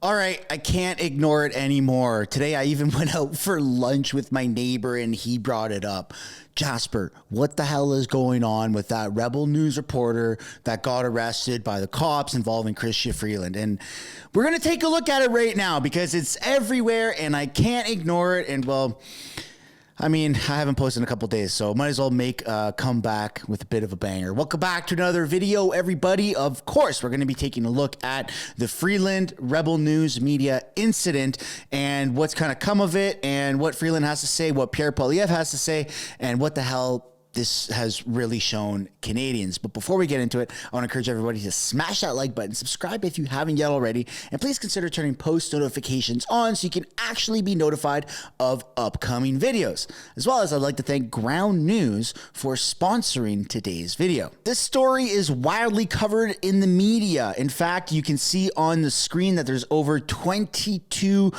All right, I can't ignore it anymore. Today I even went out for lunch with my neighbor and he brought it up. Jasper, what the hell is going on with that Rebel News reporter that got arrested by the cops involving Chrystia Freeland? And we're going to take a look at it right now because it's everywhere and I can't ignore it. And well, I mean, I haven't posted in a couple days, so might as well make a comeback with a bit of a banger. Welcome back to another video, everybody. Of course, we're going to be taking a look at the Freeland Rebel News media incident and what's kind of come of it and what Freeland has to say, what Pierre Poilievre has to say, and what the hell this has really shown Canadians. But before we get into it, I want to encourage everybody to smash that like button, subscribe if you haven't yet already, and please consider turning post notifications on so you can actually be notified of upcoming videos. As well as I'd like to thank Ground News for sponsoring today's video. This story is widely covered in the media. In fact, you can see on the screen that there's over 22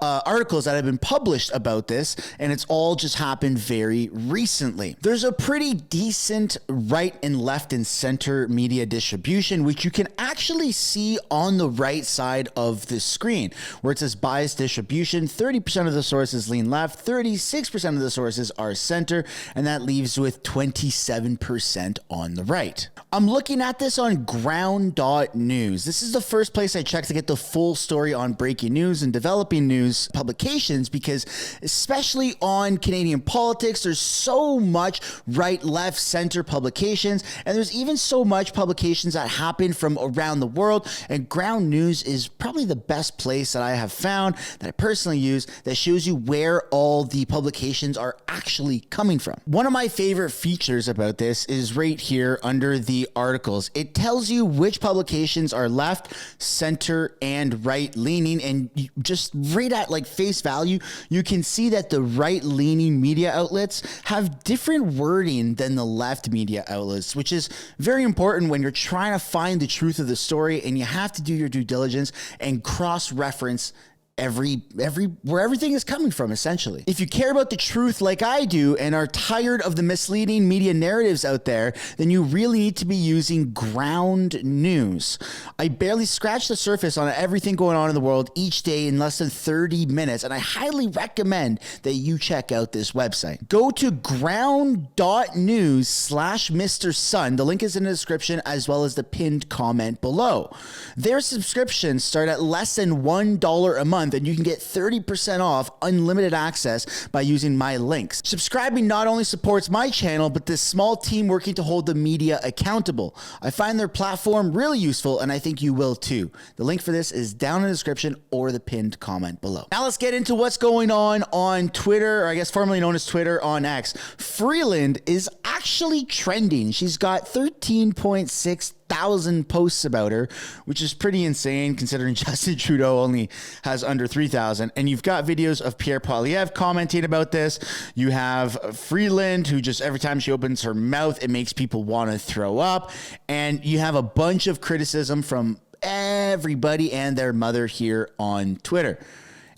articles that have been published about this, and it's all just happened very recently. There's a pretty decent right and left and center media distribution, which you can actually see on the right side of the screen, where it says biased distribution. 30% of the sources lean left, 36% of the sources are center, and that leaves with 27% on the right. I'm looking at this on ground.news. This is the first place I check to get the full story on breaking news and developing news publications, because especially on Canadian politics, there's so much right, left, center publications, and there's even so much publications that happen from around the world, and Ground News is probably the best place that I have found that I personally use that shows you where all the publications are actually coming from. One of my favorite features about this is right here under the articles. It tells you which publications are left, center, and right leaning, and you just right at like face value, you can see that the right-leaning media outlets have different wording than the left media outlets, which is very important when you're trying to find the truth of the story, and you have to do your due diligence and cross-reference where everything is coming from, essentially. If you care about the truth like I do and are tired of the misleading media narratives out there, then you really need to be using Ground News. I barely scratch the surface on everything going on in the world each day in less than 30 minutes, and I highly recommend that you check out this website. Go to ground.news/MrSun. The link is in the description as well as the pinned comment below. Their subscriptions start at less than $1 a month, and you can get 30% off unlimited access by using my links. Subscribing not only supports my channel, but this small team working to hold the media accountable. I find their platform really useful, and I think you will too. The link for this is down in the description or the pinned comment below. Now let's get into what's going on Twitter, or I guess formerly known as Twitter on X. Freeland is actually trending. She's got 13.6 thousand posts about her, which is pretty insane considering Justin Trudeau only has under 3,000. And you've got videos of Pierre Poilievre commenting about this. You have Freeland, who just every time she opens her mouth, it makes people want to throw up. And you have a bunch of criticism from everybody and their mother here on Twitter.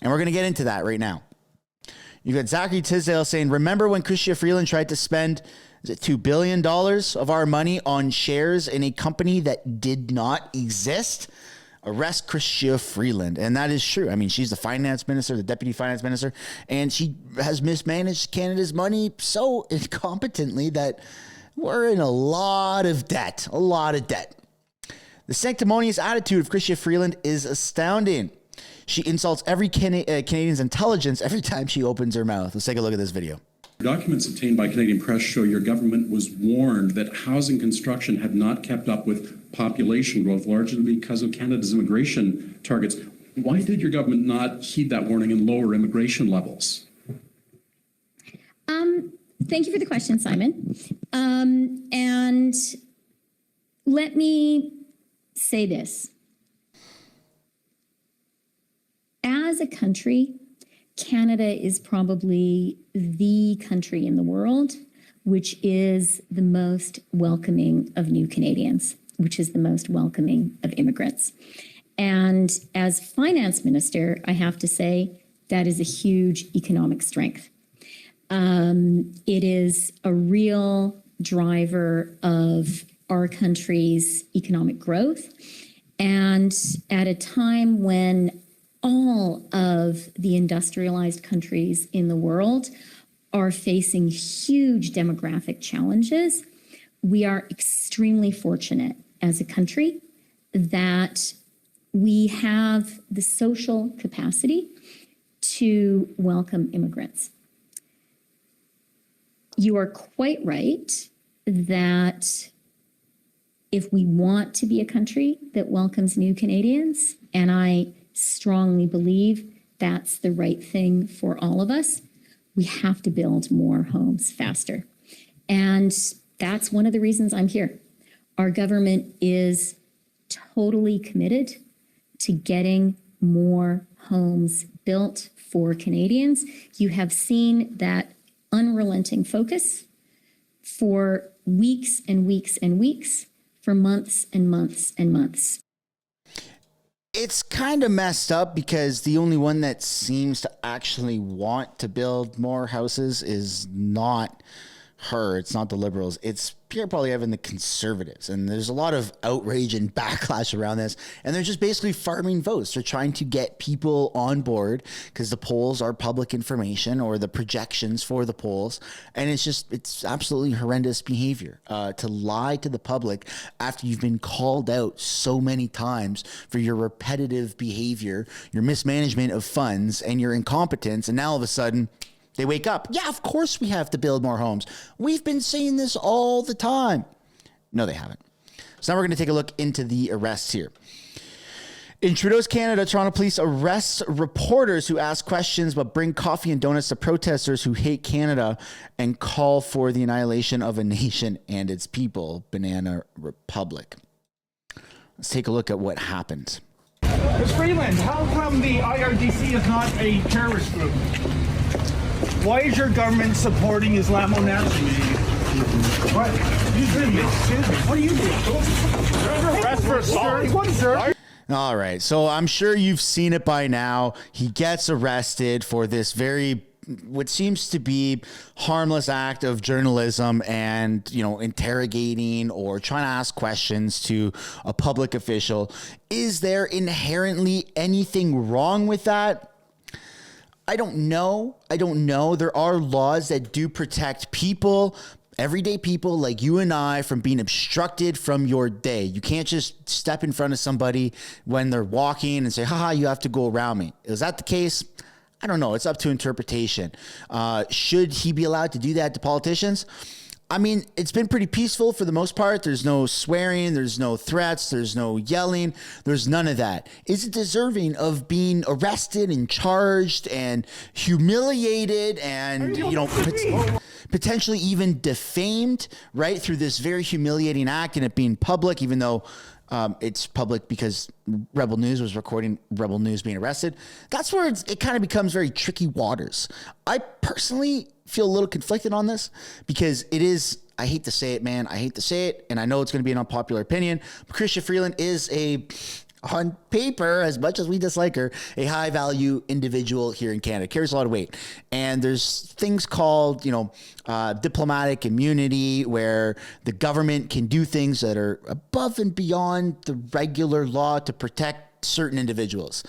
And we're going to get into that right now. You've got Zachary Tisdale saying, remember when Chrystia Freeland tried to spend $2 billion of our money on shares in a company that did not exist? Arrest Chrystia Freeland. And that is true. I mean, she's the finance minister, the deputy finance minister, and she has mismanaged Canada's money so incompetently that we're in a lot of debt. The sanctimonious attitude of Chrystia Freeland is astounding. She insults every Canadian's intelligence every time she opens her mouth. Let's take a look at this video. Documents obtained by Canadian press show your government was warned that housing construction had not kept up with population growth, largely because of Canada's immigration targets. Why did your government not heed that warning and lower immigration levels? Thank you for the question, Simon. And let me say this. As a country, Canada is probably the country in the world which is the most welcoming of new Canadians, which is the most welcoming of immigrants. And as finance minister, I have to say that is a huge economic strength. It is a real driver of our country's economic growth. And at a time when all of the industrialized countries in the world are facing huge demographic challenges, we are extremely fortunate as a country that we have the social capacity to welcome immigrants. You are quite right that if we want to be a country that welcomes new Canadians, and I strongly believe that's the right thing for all of us, we have to build more homes faster. And that's one of the reasons I'm here. Our government is totally committed to getting more homes built for Canadians. You have seen that unrelenting focus for weeks and weeks and weeks, for months and months and months. It's kind of messed up because the only one that seems to actually want to build more houses is not her. It's not the Liberals. It's Pierre Poilievre and the Conservatives. And there's a lot of outrage and backlash around this. And they're just basically farming votes. They're trying to get people on board because the polls are public information, or the projections for the polls. And it's absolutely horrendous behavior to lie to the public after you've been called out so many times for your repetitive behavior, your mismanagement of funds, and your incompetence. And now all of a sudden, they wake up. Yeah, of course we have to build more homes. We've been saying this all the time. No, they haven't. So now we're going to take a look into the arrests here. In Trudeau's Canada, Toronto police arrest reporters who ask questions but bring coffee and donuts to protesters who hate Canada and call for the annihilation of a nation and its people. Banana Republic. Let's take a look at what happened. Ms. Freeland, how come the IRGC is not a terrorist group? Why is your government supporting Islamo-Nazis? What? Excuse me. What are you doing? You're under arrest for assault. What, sir? All right. So I'm sure you've seen it by now. He gets arrested for this what seems to be harmless act of journalism and, interrogating or trying to ask questions to a public official. Is there inherently anything wrong with that? I don't know. There are laws that do protect people, everyday people like you and I, from being obstructed from your day. You can't just step in front of somebody when they're walking and say, haha, you have to go around me. Is that the case? I don't know. It's up to interpretation. Should he be allowed to do that to politicians? I mean, it's been pretty peaceful for the most part. There's no swearing, there's no threats, there's no yelling, there's none of that. Is it deserving of being arrested and charged and humiliated and, potentially even defamed, right, through this very humiliating act and it being public, even though it's public because Rebel News was recording Rebel News being arrested? That's where it kind of becomes very tricky waters. I personally feel a little conflicted on this because it is, I hate to say it, man. I hate to say it, and I know it's going to be an unpopular opinion, but Chrystia Freeland is on paper, as much as we dislike her, a high value individual here in Canada, carries a lot of weight. And there's things called, diplomatic immunity, where the government can do things that are above and beyond the regular law to protect certain individuals.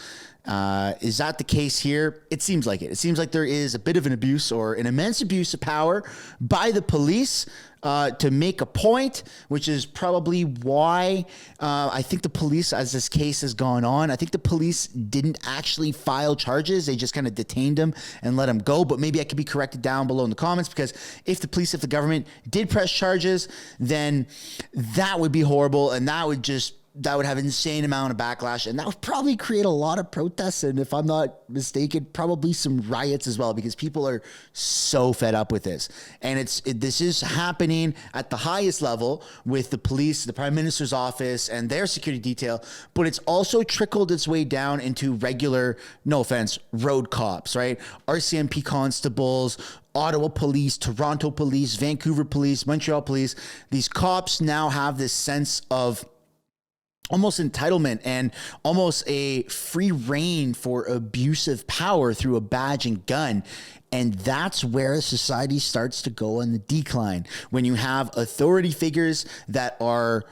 Is that the case here? It seems like it. It seems like there is a bit of an abuse or an immense abuse of power by the police to make a point, which is probably why I think the police, as this case has gone on, I think the police didn't actually file charges. They just kind of detained him and let him go. But maybe I could be corrected down below in the comments, because if the government did press charges, then that would be horrible, and that would have insane amount of backlash, and that would probably create a lot of protests, and if I'm not mistaken, probably some riots as well, because people are so fed up with this. And this is happening at the highest level with the police, the Prime Minister's office, and their security detail, but it's also trickled its way down into regular, no offense, road cops, right? RCMP constables, Ottawa police, Toronto police, Vancouver police, Montreal police. These cops now have this sense of almost entitlement and almost a free reign for abusive power through a badge and gun. And that's where society starts to go on the decline. When you have authority figures that are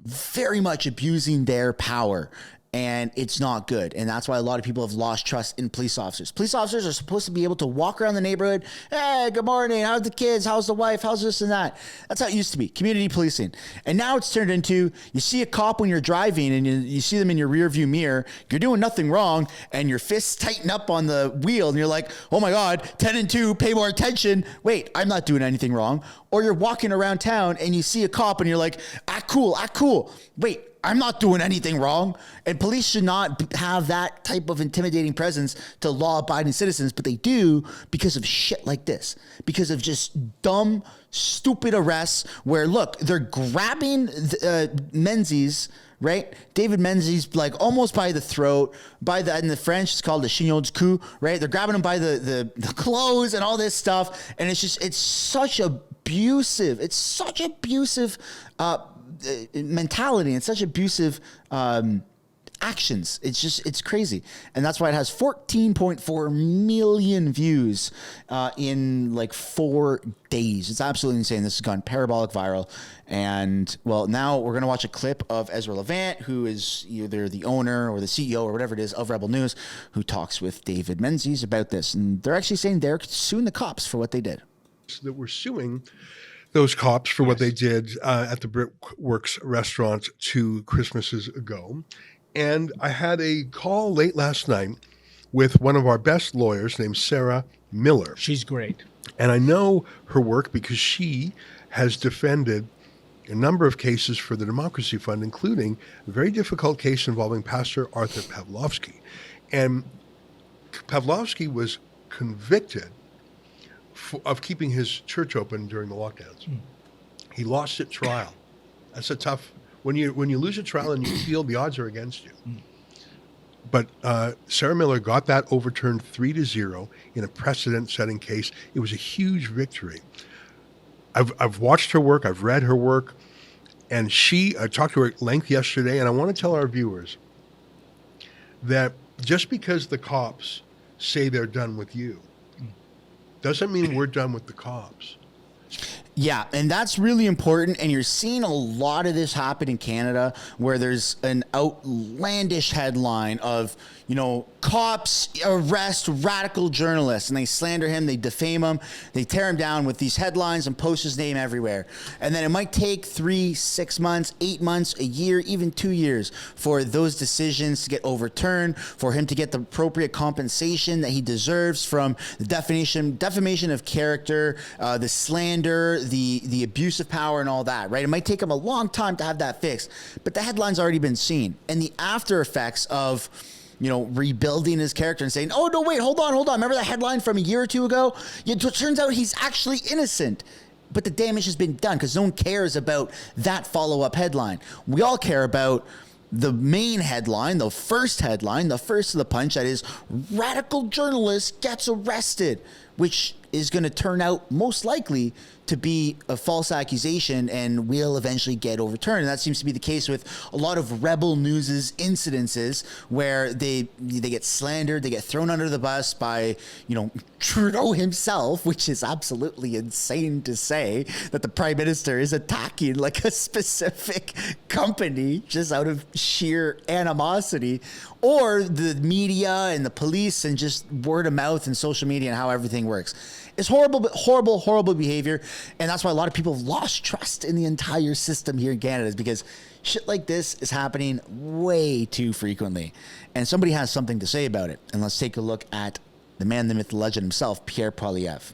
very much abusing their power. And it's not good. And that's why a lot of people have lost trust in police officers. Police officers are supposed to be able to walk around the neighborhood. Hey, good morning. How's the kids? How's the wife? How's this and that? That's how it used to be, community policing. And now it's turned into, you see a cop when you're driving and you see them in your rear view mirror. You're doing nothing wrong and your fists tighten up on the wheel. And you're like, oh my God, 10 and 2, pay more attention. Wait, I'm not doing anything wrong. Or you're walking around town and you see a cop and you're like, act cool, act cool. Wait, I'm not doing anything wrong. And police should not have that type of intimidating presence to law-abiding citizens, but they do because of shit like this, because of just dumb, stupid arrests where, look, they're grabbing Menzies, right? David Menzies, like almost by the throat, in the French, it's called the chignon du cou, right? They're grabbing him by the clothes and all this stuff. And it's such abusive. It's such abusive, mentality and such abusive actions. It's crazy. And that's why it has 14.4 million views in like 4 days. It's absolutely insane. This has gone parabolic viral. And well, now we're going to watch a clip of Ezra Levant, who is either the owner or the CEO or whatever it is of Rebel News, who talks with David Menzies about this. And they're actually saying they're suing the cops for what they did. That we're suing those cops for what they did at the Brickworks restaurant 2 Christmases ago. And I had a call late last night with one of our best lawyers named Sarah Miller. She's great. And I know her work because she has defended a number of cases for the Democracy Fund, including a very difficult case involving Pastor Arthur Pawlowski. And Pawlowski was convicted of keeping his church open during the lockdowns. He lost at trial. That's a tough, when you lose a trial and you feel the odds are against you. But Sarah Miller got that overturned 3-0 in a precedent-setting case. It was a huge victory. I've watched her work, I've read her work, and I talked to her at length yesterday, and I want to tell our viewers that just because the cops say they're done with you, doesn't mean we're done with the cops. Yeah, and that's really important. And you're seeing a lot of this happen in Canada where there's an outlandish headline of, cops arrest radical journalists, and they slander him, they defame him, they tear him down with these headlines and post his name everywhere. And then it might take 3, 6 months, 8 months, a year, even 2 years for those decisions to get overturned, for him to get the appropriate compensation that he deserves from the defamation of character, the slander, the abuse of power and all that, right? It might take him a long time to have that fixed, but the headline's already been seen. And the after effects of rebuilding his character and saying, oh, no, wait, hold on. Remember that headline from a year or 2 ago? It turns out he's actually innocent. But the damage has been done because no one cares about that follow-up headline. We all care about the main headline, the first of the punch, that is radical journalist gets arrested, which is going to turn out most likely to be a false accusation and will eventually get overturned. And that seems to be the case with a lot of Rebel News' incidences where they get slandered, they get thrown under the bus by, Trudeau himself, which is absolutely insane to say that the Prime Minister is attacking like a specific company just out of sheer animosity, or the media and the police and just word of mouth and social media and how everything works. It's horrible behavior. And that's why a lot of people have lost trust in the entire system here in Canada, is because shit like this is happening way too frequently. And somebody has something to say about it. And let's take a look at the man, the myth, the legend himself, Pierre Poilievre.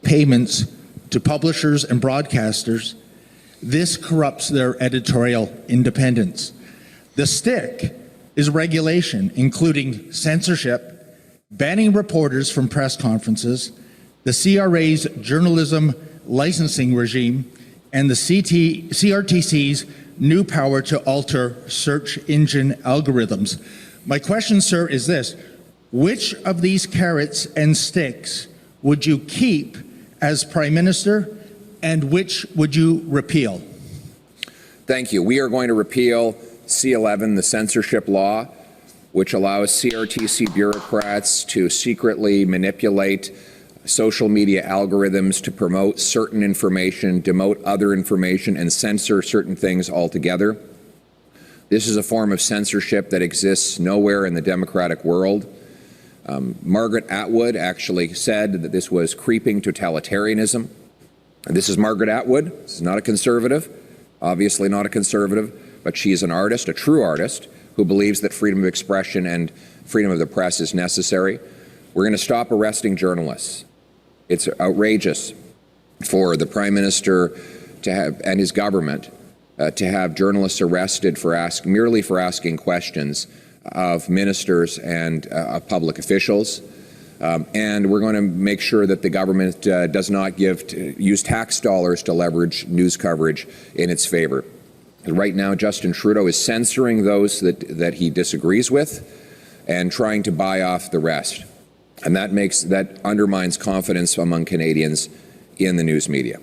Payments to publishers and broadcasters, this corrupts their editorial independence. The stick is regulation, including censorship, banning reporters from press conferences, the CRA's journalism licensing regime, and the CRTC's new power to alter search engine algorithms. My question, sir, is this: which of these carrots and sticks would you keep as Prime Minister, and which would you repeal? Thank you. We are going to repeal C11, the censorship law, which allows CRTC bureaucrats to secretly manipulate social media algorithms to promote certain information, demote other information, and censor certain things altogether. This is a form of censorship that exists nowhere in the democratic world. Margaret Atwood actually said that this was creeping totalitarianism. And this is Margaret Atwood. This is not a conservative, obviously not a conservative, but she is an artist, a true artist, who believes that freedom of expression and freedom of the press is necessary. We're going to stop arresting journalists. It's outrageous for the Prime Minister to have, and his government, to have journalists arrested for merely for asking questions of ministers and public officials. And we're going to make sure that the government does not use tax dollars to leverage news coverage in its favor. Right now, Justin Trudeau is censoring those that he disagrees with and trying to buy off the rest. And that undermines confidence among Canadians in the news media.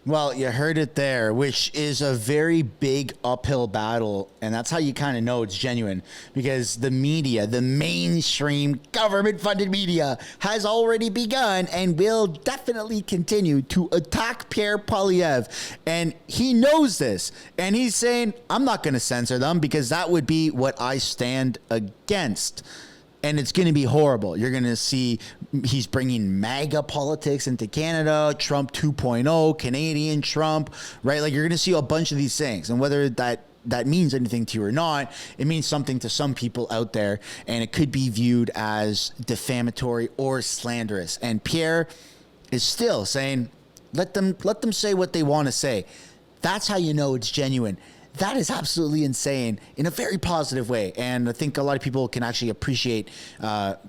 Well, you heard it there, which is a very big uphill battle. And that's how you kind of know it's genuine, because the media, the mainstream government-funded media, has already begun and will definitely continue to attack Pierre Poilievre. And he knows this. And he's saying, I'm not going to censor them because that would be what I stand against. And it's going to be horrible. You're going to see he's bringing MAGA politics into Canada, Trump 2.0, Canadian Trump, right? Like, you're going to see a bunch of these things. And whether that means anything to you or not, it means something to some people out there. And it could be viewed as defamatory or slanderous. And Pierre is still saying, let them say what they want to say. That's how you know it's genuine. That is absolutely insane in a very positive way. And I think a lot of people can actually appreciate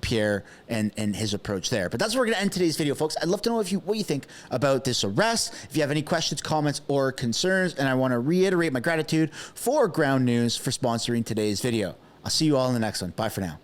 Pierre and his approach there. But that's where we're going to end today's video, folks. I'd love to know what you think about this arrest. If you have any questions, comments, or concerns. And I want to reiterate my gratitude for Ground News for sponsoring today's video. I'll see you all in the next one. Bye for now.